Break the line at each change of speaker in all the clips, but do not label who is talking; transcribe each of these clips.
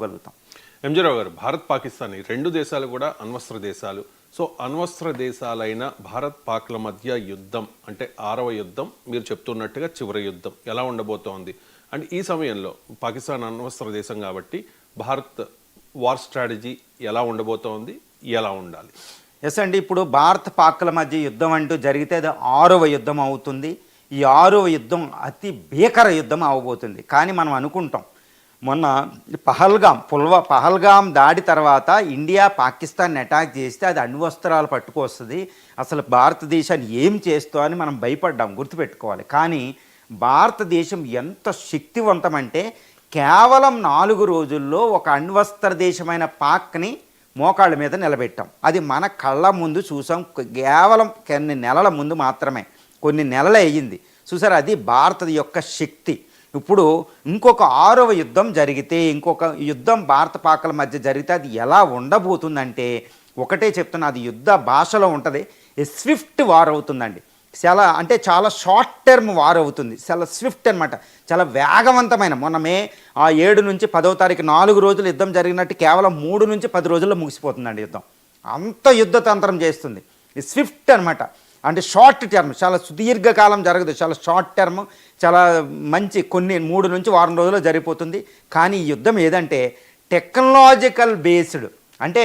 గలుగుతాం.
MG రావు గారు, భారత్ పాకిస్తాన్ ఈ రెండు దేశాలు కూడా అణ్వస్త్ర దేశాలు. సో అణ్వస్త్ర దేశాలైన భారత్ పాక్ల మధ్య యుద్ధం అంటే 6వ యుద్ధం, మీరు చెప్తున్నట్టుగా చివరి యుద్ధం ఎలా ఉండబోతోంది? అండ్ ఈ సమయంలో పాకిస్తాన్ అణ్వస్త్ర దేశం కాబట్టి భారత్ వార్ స్ట్రాటజీ ఎలా ఉండబోతోంది, ఎలా ఉండాలి?
ఎస్ అండి, ఇప్పుడు భారత్ పాక్ల మధ్య యుద్ధం అంటూ జరిగితే అది 6వ యుద్ధం అవుతుంది. ఈ 6వ యుద్ధం అతి భీకర యుద్ధం అవబోతుంది. కానీ మనం అనుకుంటాం మొన్న పహల్గాం దాడి తర్వాత ఇండియా పాకిస్తాన్ని అటాక్ చేస్తే అది అణ్వస్త్రాలు పట్టుకొస్తుంది, అసలు భారతదేశాన్ని ఏం చేస్తో అని మనం భయపడ్డాం, గుర్తుపెట్టుకోవాలి. కానీ భారతదేశం ఎంత శక్తివంతమంటే కేవలం 4 రోజుల్లో ఒక అణ్వస్త్ర దేశమైన పాక్ని మోకాళ్ళ మీద నిలబెట్టాం. అది మన కళ్ళ ముందు చూసాం. కేవలం కొన్ని నెలల ముందు మాత్రమే, కొన్ని నెలలే అయ్యింది చూసారు. అది భారత యొక్క శక్తి. ఇప్పుడు ఇంకొక 6వ యుద్ధం జరిగితే, ఇంకొక యుద్ధం భారత పాకల మధ్య జరిగితే అది ఎలా ఉండబోతుందంటే ఒకటే చెప్తున్నా, అది యుద్ధ భాషలో ఉంటుంది, స్విఫ్ట్ వార్ అవుతుందండి. చాలా షార్ట్ టర్మ్ వార్ అవుతుంది, చాలా స్విఫ్ట్ అనమాట, చాలా వేగవంతమైన. మొన్న మే 7 నుంచి 10వ తారీఖు 4 రోజులు యుద్ధం జరిగినట్టు కేవలం 3 నుంచి 10 రోజుల్లో ముగిసిపోతుందండి యుద్ధం. అంత యుద్ధతంత్రం చేస్తుంది. స్విఫ్ట్ అనమాట, అంటే షార్ట్ టర్మ్, చాలా సుదీర్ఘకాలం జరగదు, చాలా షార్ట్ టర్మ్, చాలా మంచి కొన్ని 3 నుంచి వారం రోజుల్లో జరిగిపోతుంది. కానీ ఈ యుద్ధం ఏదంటే టెక్నాలజికల్ బేస్డ్, అంటే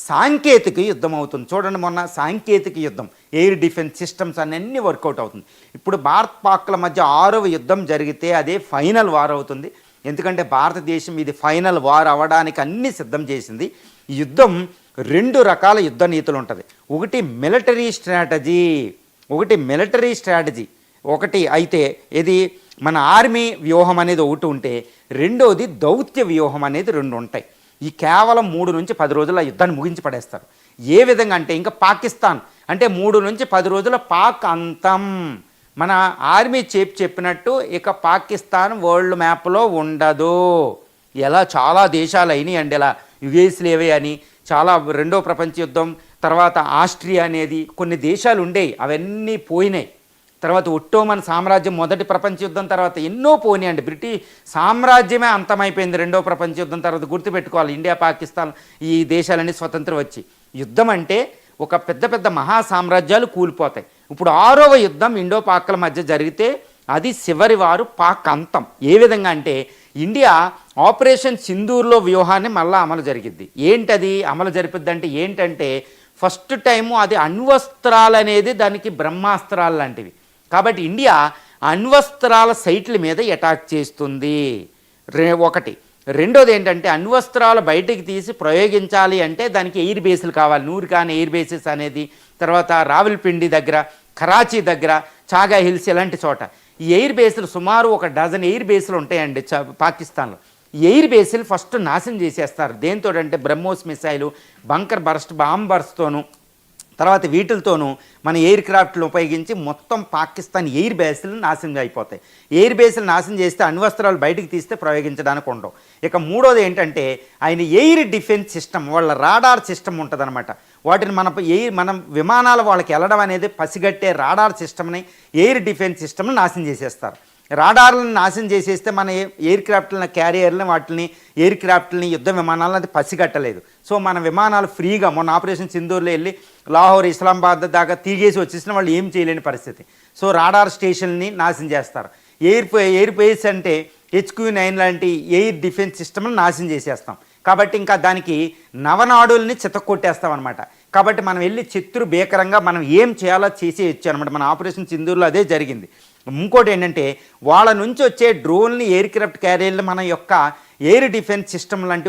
సాంకేతిక యుద్ధం అవుతుంది. చూడండి, మొన్న సాంకేతిక యుద్ధం, ఎయిర్ డిఫెన్స్ సిస్టమ్స్ అన్నీ వర్కౌట్ అవుతుంది. ఇప్పుడు భారత్ పాక్ల మధ్య 6వ యుద్ధం జరిగితే అదే ఫైనల్ వార్ అవుతుంది. ఎందుకంటే భారతదేశం ఇది ఫైనల్ వార్ అవ్వడానికి అన్ని సిద్ధం చేసింది. ఈ యుద్ధం 2 రకాల యుద్ధ నీతులు ఉంటుంది. ఒకటి మిలిటరీ స్ట్రాటజీ, ఒకటి అయితే ఇది మన ఆర్మీ వ్యూహం అనేది ఒకటి ఉంటే, రెండోది దౌత్య వ్యూహం అనేది 2 ఉంటాయి. ఈ కేవలం 3 నుంచి 10 రోజుల యుద్ధాన్ని ముగించి పడేస్తారు. ఏ విధంగా అంటే ఇంకా పాకిస్తాన్ అంటే 3 నుంచి 10 రోజుల పాక్ అంతం. మన ఆర్మీ చెప్పినట్టు ఇక పాకిస్తాన్ వరల్డ్ మ్యాప్లో ఉండదు. ఎలా చాలా దేశాలు అయినాయి అండి, ఇలా యుఎస్లేవే అని, చాలా 2వ ప్రపంచ యుద్ధం తర్వాత ఆస్ట్రియా అనేది కొన్ని దేశాలు ఉండేవి, అవన్నీ పోయినాయి. తర్వాత ఒట్టోమన్ సామ్రాజ్యం 1వ ప్రపంచ యుద్ధం తర్వాత ఎన్నో పోయినాయండి. బ్రిటిష్ సామ్రాజ్యమే అంతమైపోయింది 2వ ప్రపంచ యుద్ధం తర్వాత. గుర్తుపెట్టుకోవాలి, ఇండియా పాకిస్తాన్ ఈ దేశాలన్నీ స్వతంత్రం వచ్చి. యుద్ధం అంటే ఒక పెద్ద పెద్ద మహా సామ్రాజ్యాలు కూలిపోతాయి. ఇప్పుడు 6వ యుద్ధం ఇండో పాక్ల మధ్య జరిగితే అది చివరి వారు పాక్ అంతం. ఏ విధంగా అంటే ఇండియా ఆపరేషన్ సింధూర్లో వ్యూహాన్ని మళ్ళీ అమలు జరిగిద్ది. ఏంటది అమలు జరిపిద్ది అంటే ఏంటంటే ఫస్ట్ టైము అది అణ్వస్త్రాలు అనేది దానికి బ్రహ్మాస్త్రాలు లాంటివి. కాబట్టి ఇండియా అణ్వస్త్రాల సైట్ల మీద అటాక్ చేస్తుంది. ఒకటి. రెండోది ఏంటంటే అణ్వస్త్రాలు బయటికి తీసి ప్రయోగించాలి అంటే దానికి ఎయిర్ బేస్లు కావాలి. నూర్ఖాన్ ఎయిర్ బేసెస్ అనేది, తర్వాత రావల్పిండి దగ్గర, కరాచీ దగ్గర, చాగా హిల్స్ ఇలాంటి చోట ఈ ఎయిర్ బేస్లు సుమారు 1 డజన్ ఎయిర్ బేస్లు ఉంటాయండి పాకిస్తాన్లో. ఈ ఎయిర్ బేస్లు ఫస్ట్ నాశనం చేసేస్తారు. దేంతో అంటే బ్రహ్మోస్ మిసైలు, బంకర్ బర్స్ట్ బాంబర్స్తోనూ, తర్వాత వీటితోనూ మన ఎయిర్ క్రాఫ్ట్లు ఉపయోగించి మొత్తం పాకిస్తాన్ ఎయిర్ బేస్లు నాశనం అయిపోతాయి. ఎయిర్ బేస్లు నాశనం చేస్తే అణ్వస్త్రాలు బయటికి తీస్తే ప్రయోగించడానికి ఉండవు. ఇక మూడోది ఏంటంటే ఆయన ఎయిర్ డిఫెన్స్ సిస్టమ్, వాళ్ళ రాడార్ సిస్టమ్ ఉంటుందన్నమాట. వాటిని మనం విమానాలు వాళ్ళకి వెళ్ళడం అనేది పసిగట్టే రాడార్ సిస్టమ్ని, ఎయిర్ డిఫెన్స్ సిస్టమ్ని నాశనం చేసేస్తారు. రాడార్లను నాశనం చేసేస్తే మన ఎయిర్ క్రాఫ్ట్లని, క్యారియర్లని, వాటిని ఎయిర్ క్రాఫ్ట్లని, యుద్ధ విమానాలను అది పసిగట్టలేదు. సో మన విమానాలు ఫ్రీగా మొన్న ఆపరేషన్ సింధూర్లో వెళ్ళి లాహోర్, ఇస్లామాబాద్ దాకా తిరిగేసి వచ్చేసిన వాళ్ళు ఏం చేయలేని పరిస్థితి. సో రాడార్ స్టేషన్ని నాశనం చేస్తారు. ఎయిర్ బేస్ అంటే HQ-9 లాంటి ఎయిర్ డిఫెన్స్ సిస్టమ్ని నాశనం చేసేస్తాం. కాబట్టి ఇంకా దానికి నవనాడుల్ని చితక్కొట్టేస్తాం అనమాట. కాబట్టి మనం వెళ్ళి చిత్రు భీకరంగా మనం ఏం చేయాలో చేసేయచ్చు అనమాట. మన ఆపరేషన్ సింధూర్లో అదే జరిగింది. ఇంకోటి ఏంటంటే వాళ్ళ నుంచి వచ్చే డ్రోన్ని, ఎయిర్ క్రాఫ్ట్ క్యారియర్లు మన యొక్క ఎయిర్ డిఫెన్స్ సిస్టమ్ లాంటి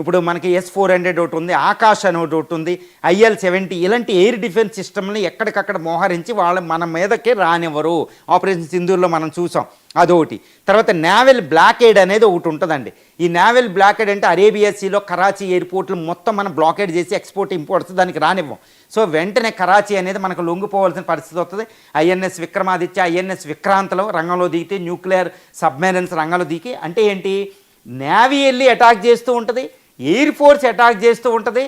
ఇప్పుడు మనకి S-400 ఒకటి ఉంది, ఆకాష్ అని ఒకటి ఉంది, IL-70 ఇలాంటి ఎయిర్ డిఫెన్స్ సిస్టమ్ని ఎక్కడికక్కడ మోహరించి మన మీదకే రానివ్వరు. ఆపరేషన్ సింధూర్లో మనం చూసాం, అదొకటి. తర్వాత నేవల్ బ్లాకేడ్ అనేది ఒకటి ఉంటుందండి. ఈ నేవల్ బ్లాకేడ్ అంటే అరేబియా సీలో కరాచీ ఎయిర్పోర్ట్లు మొత్తం మనం బ్లాకేడ్ చేసి ఎక్స్పోర్ట్ ఇంపోర్ట్స్ దానికి రానివ్వం. సో వెంటనే కరాచీ అనేది మనకు లొంగిపోవాల్సిన పరిస్థితి వస్తుంది. INS విక్రమాదిత్య, INS విక్రాంతలో రంగంలో దిగితే, న్యూక్లియర్ సబ్మెరైన్స్ రంగంలో దిగి, అంటే ఏంటి, నేవీ వెళ్ళి అటాక్ చేస్తూ ఉంటుంది, ఎయిర్ ఫోర్స్ అటాక్ చేస్తూ ఉంటుంది,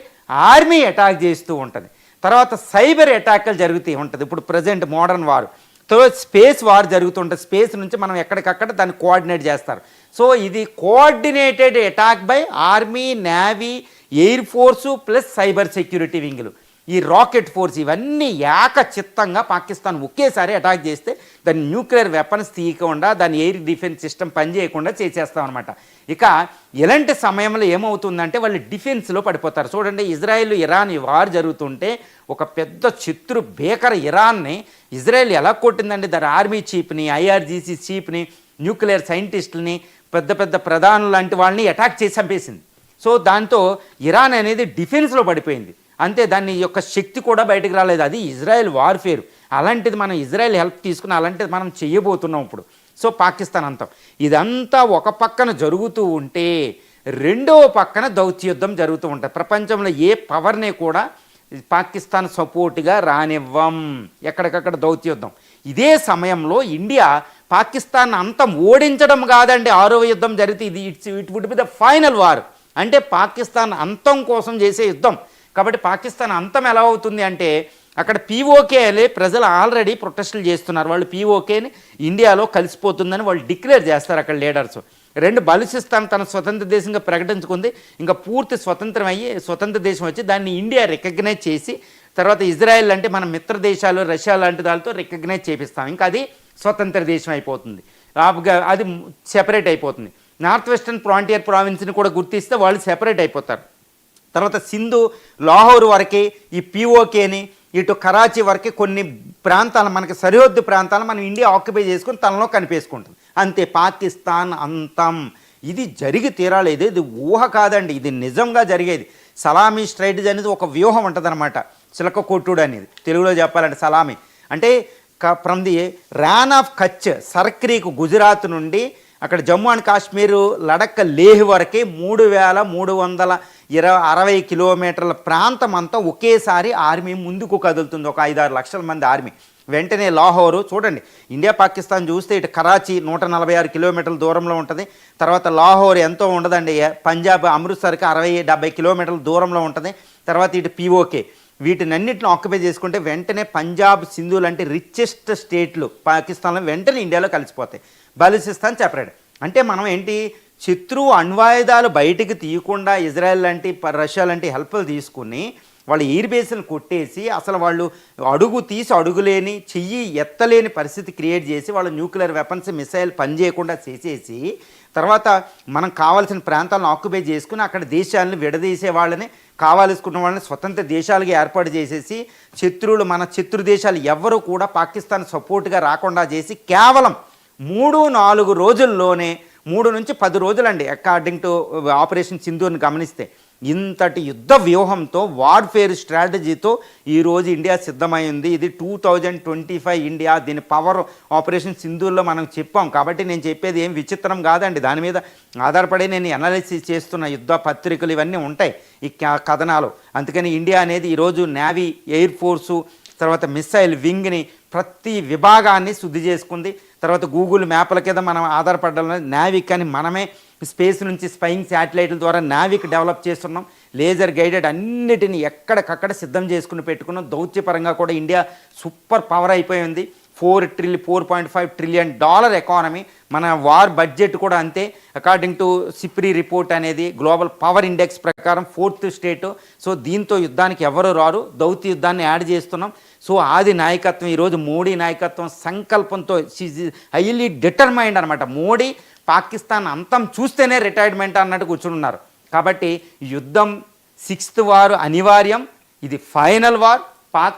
ఆర్మీ అటాక్ చేస్తూ ఉంటుంది. తర్వాత సైబర్ అటాక్లు జరుగుతూ ఉంటుంది. ఇప్పుడు present modern war, space war జరుగుతుంటుంది. స్పేస్ నుంచి మనం ఎక్కడికక్కడ దాన్ని కోఆర్డినేట్ చేస్తారు. సో ఇది coordinated attack by army, navy, air force plus cyber security వింగ్లు, ఈ రాకెట్ ఫోర్స్, ఇవన్నీ ఏకచిత్తంగా పాకిస్తాన్ ఒకేసారి అటాక్ చేస్తే దాని న్యూక్లియర్ వెపన్స్ తీయకుండా, దాని ఎయిర్ డిఫెన్స్ సిస్టమ్ పనిచేయకుండా చేసేస్తామన్నమాట. ఇక ఇలాంటి సమయంలో ఏమవుతుందంటే వాళ్ళు డిఫెన్స్లో పడిపోతారు. చూడండి, ఇజ్రాయెల్ ఇరాన్ వార్ జరుగుతుంటే ఒక పెద్ద శత్రు భీకర ఇరాన్ని ఇజ్రాయెల్ ఎలా కొట్టిందండి. దాని ఆర్మీ చీఫ్ని, ఐఆర్జీసీ చీఫ్ని, న్యూక్లియర్ సైంటిస్టులని, పెద్ద పెద్ద ప్రధానులు లాంటి వాళ్ళని అటాక్ చేసి చంపేసింది. సో దాంతో ఇరాన్ అనేది డిఫెన్స్లో పడిపోయింది. అంతే, దాని యొక్క శక్తి కూడా బయటకు రాలేదు. అది ఇజ్రాయెల్ వార్ఫేర్. అలాంటిది మనం ఇజ్రాయెల్ హెల్ప్ తీసుకుని అలాంటిది మనం చేయబోతున్నాం ఇప్పుడు. సో పాకిస్తాన్ అంతం ఇదంతా ఒక పక్కన జరుగుతూ ఉంటే రెండో పక్కన దౌత్యయుద్ధం జరుగుతూ ఉంటుంది. ప్రపంచంలో ఏ పవర్ని కూడా పాకిస్తాన్ సపోర్ట్గా రానివ్వం, ఎక్కడికక్కడ దౌత్యయుద్ధం. ఇదే సమయంలో ఇండియా పాకిస్తాన్ అంతం ఓడించడం కాదండి, 6వ యుద్ధం జరిగితే it would be the final war. అంటే పాకిస్తాన్ అంతం కోసం చేసే యుద్ధం. కాబట్టి పాకిస్తాన్ అంతం ఎలా అవుతుంది అంటే అక్కడ పీఓకేలే ప్రజలు ఆల్రెడీ ప్రొటెస్టులు చేస్తున్నారు. వాళ్ళు పీఓకేని ఇండియాలో కలిసిపోతుందని వాళ్ళు డిక్లేర్ చేస్తారు అక్కడ లీడర్స్. 2 బలూచిస్తాన్ తన స్వతంత్ర దేశంగా ప్రకటించుకుంది. ఇంకా పూర్తి స్వతంత్రం అయ్యి స్వతంత్ర దేశం వచ్చి దాన్ని ఇండియా రికగ్నైజ్ చేసి తర్వాత ఇజ్రాయెల్ అంటే మన మిత్ర దేశాలు, రష్యా లాంటి దానితో రికగ్నైజ్ చేపిస్తాం. ఇంకా అది స్వతంత్ర దేశం అయిపోతుంది, అది సెపరేట్ అయిపోతుంది. నార్త్ వెస్టర్న్ ఫ్రాంటియర్ ప్రావిన్స్ని కూడా గుర్తిస్తే వాళ్ళు సెపరేట్ అయిపోతారు. తర్వాత సింధు, లాహోర్ వరకే ఈ పీఓకేని, ఇటు కరాచీ వరకే కొన్ని ప్రాంతాలు, మనకి సరిహద్దు ప్రాంతాలు మనం ఇండియా ఆక్యుపై చేసుకుని తనలో కనిపేసుకుంటుంది. అంతే, పాకిస్తాన్ అంతం. ఇది జరిగి తీరాలేదు, ఇది ఊహ కాదండి, ఇది నిజంగా జరిగేది. సలామీ స్ట్రైటేజ్ అనేది ఒక వ్యూహం ఉంటుంది అనమాట. చిలక కొట్టుడు అనేది తెలుగులో చెప్పాలంటే సలామీ అంటే from the Rann of Kutch, Sir Creek Gujarat నుండి అక్కడ జమ్మూ అండ్ కాశ్మీరు, లడక్, లేహ్ వరకే 3360 కిలోమీటర్ల ప్రాంతం అంతా ఒకేసారి ఆర్మీ ముందుకు కదులుతుంది. ఒక 5-6 లక్షల మంది ఆర్మీ. వెంటనే లాహోరు చూడండి, ఇండియా పాకిస్తాన్ చూస్తే ఇటు కరాచీ 146 కిలోమీటర్ల దూరంలో ఉంటుంది. తర్వాత లాహోర్ ఎంతో ఉండదండి, పంజాబ్ అమృత్సర్కి 60-70 కిలోమీటర్ల దూరంలో ఉంటుంది. తర్వాత ఇటు పీఓకే, వీటినన్నింటిని ఆక్యుపై చేసుకుంటే వెంటనే పంజాబ్, సింధు లాంటి రిచెస్ట్ స్టేట్లు పాకిస్తాన్లో వెంటనే ఇండియాలో కలిసిపోతాయి. బలూచిస్తాన్ సెపరేట్. అంటే మనం ఏంటి, శత్రువు అణ్వాయుధాలు బయటికి తీయకుండా ఇజ్రాయెల్ లాంటి, రష్యా లాంటి హెల్ప్లు తీసుకుని వాళ్ళ ఎయిర్ బేస్ని కొట్టేసి అసలు వాళ్ళు అడుగు తీసి అడుగులేని, చెయ్యి ఎత్తలేని పరిస్థితి క్రియేట్ చేసి వాళ్ళ న్యూక్లియర్ వెపన్స్, మిసైల్ పనిచేయకుండా చేసేసి తర్వాత మనం కావాల్సిన ప్రాంతాలను ఆక్యుపై చేసుకుని అక్కడ దేశాలను విడదీసే వాళ్ళని, కావాల్సుకున్న వాళ్ళని స్వతంత్ర దేశాలుగా ఏర్పాటు చేసేసి శత్రువులు, మన శత్రు దేశాలు ఎవరు కూడా పాకిస్తాన్ సపోర్ట్గా రాకుండా చేసి కేవలం 3-4 రోజుల్లోనే, 3 నుంచి 10 రోజులండి అకార్డింగ్ టు ఆపరేషన్ సింధూర్ని గమనిస్తే, ఇంతటి యుద్ధ వ్యూహంతో, వార్ఫేర్ స్ట్రాటజీతో ఈరోజు ఇండియా సిద్ధమైంది. ఇది 2025 ఇండియా. దీని పవర్ ఆపరేషన్ సింధూర్లో మనం చెప్పాం. కాబట్టి నేను చెప్పేది ఏం విచిత్రం కాదండి, దాని మీద ఆధారపడి నేను అనాలిసిస్ చేస్తున్న యుద్ధ పత్రికలు ఇవన్నీ ఉంటాయి, ఈ కథనాలు. అందుకని ఇండియా అనేది ఈరోజు నేవీ, ఎయిర్ ఫోర్సు, తర్వాత మిసైల్ వింగ్ని, ప్రతి విభాగాన్ని శుద్ధి చేసుకుంది. తర్వాత గూగుల్ మ్యాప్ల కింద మనం ఆధారపడడం, నావిక్ అని మనమే స్పేస్ నుంచి స్పైయింగ్ శాటిలైట్ల ద్వారా నావిక్ డెవలప్ చేస్తున్నాం. లేజర్ గైడెడ్ అన్నిటిని ఎక్కడికక్కడ సిద్ధం చేసుకుని పెట్టుకున్నాం. దౌత్యపరంగా కూడా ఇండియా సూపర్ పవర్ అయిపోయింది. 4.5 ట్రిలియన్ డాలర్ ఎకానమీ. మన వార్ బడ్జెట్ కూడా అంతే. అకార్డింగ్ టు సిప్రీ రిపోర్ట్ అనేది గ్లోబల్ పవర్ ఇండెక్స్ ప్రకారం 4th స్టేట్. సో దీంతో యుద్ధానికి ఎవరు రారు, దౌత్య యుద్ధాన్ని యాడ్ చేస్తున్నాం. సో ఆది నాయకత్వం, ఈరోజు మోడీ నాయకత్వం సంకల్పంతో హైలీ డిటర్మైండ్ అనమాట. మోడీ పాకిస్తాన్ అంతం చూస్తేనే రిటైర్మెంట్ అన్నట్టు కూర్చున్నారు. కాబట్టి యుద్ధం 6th వార్ అనివార్యం. ఇది ఫైనల్ వార్. పాక్